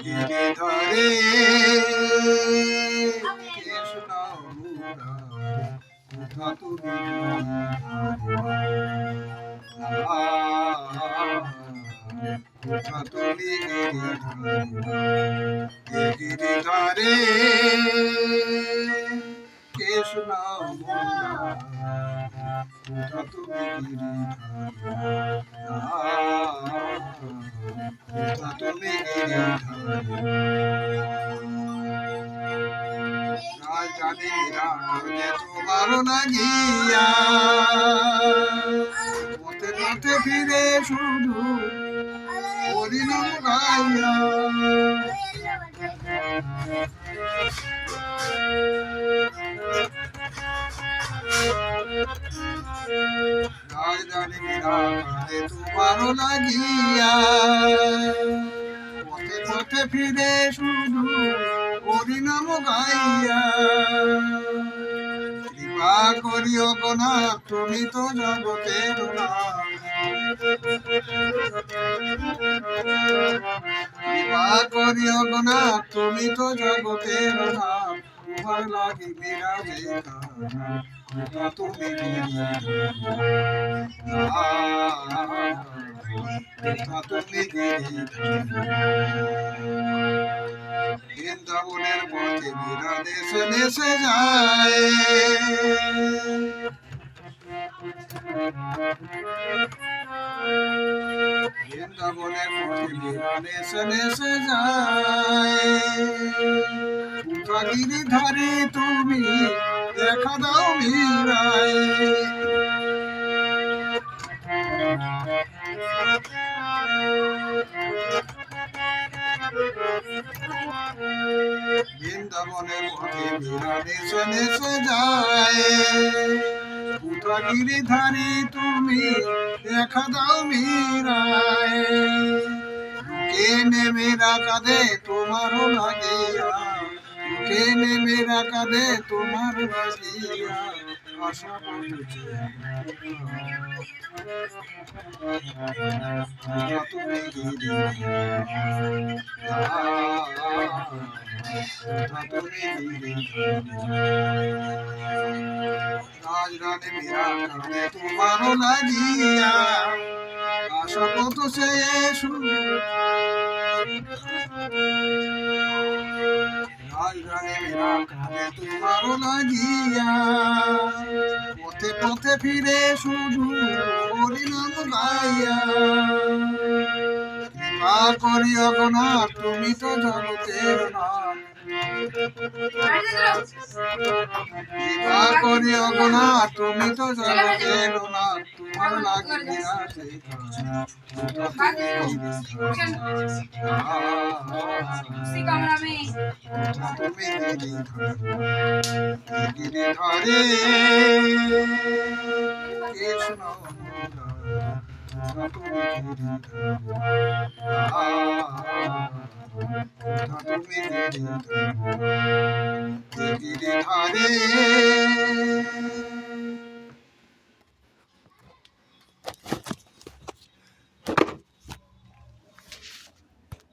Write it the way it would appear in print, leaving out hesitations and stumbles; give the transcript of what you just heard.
গিরিধরে কৃষ্ণ মুরারে কোথা তুমি কোথা তুমি গিরিধরে কৃষ্ণ মুরারে কোথা তুমি কোথা তুমি জানি রাখে তোমার লাগিয়া পথে পথে ফিরে শুধু হরিনাম গাইয়া জানি রাখে তোমার লাগিয়া পথে পথে ফিরে শুধু হরিনাম গাইয়া কৃপা করিও গোনা তুমি তো জগতের কৃপা করিও গোনা তুমি তো জগতের নাম তোমার লাগি বিরাজে তুমি তুমি বৃন্দাবনের পথে বিরা দেশে দেশে যায় বৃন্দাবনের পথে বিরা দেশে দেশে যায় কোথা গিরিধারে তুমি দেখা দাও মীরায় বৃন্দাবনের পথে বিরা দেশে দেশে যায় কোথা গিরিধারে তুমি দেখা দাও মীরায় কে নেমে কাঁদে তোমারও লাগিয়া কে নেমে কাঁদে তোমার লাগিয়া আশা করছে তুমি রাজরানী মীরা কাঁদে তোমারও লাগিয়া আশা কত সে শুরু তোমারও লাগিয়া পথে পথে ফিরে শুধু হরিনাম গাইয়া কৃপা করিও গোনা তুমি তো জগতের নাম কৃপা করিও গোনা তুমি তো জগতের নাম তোমার লাগি বিরাজে তুমি গিরিধরে কৃষ্ণ তুমি গিরিধরে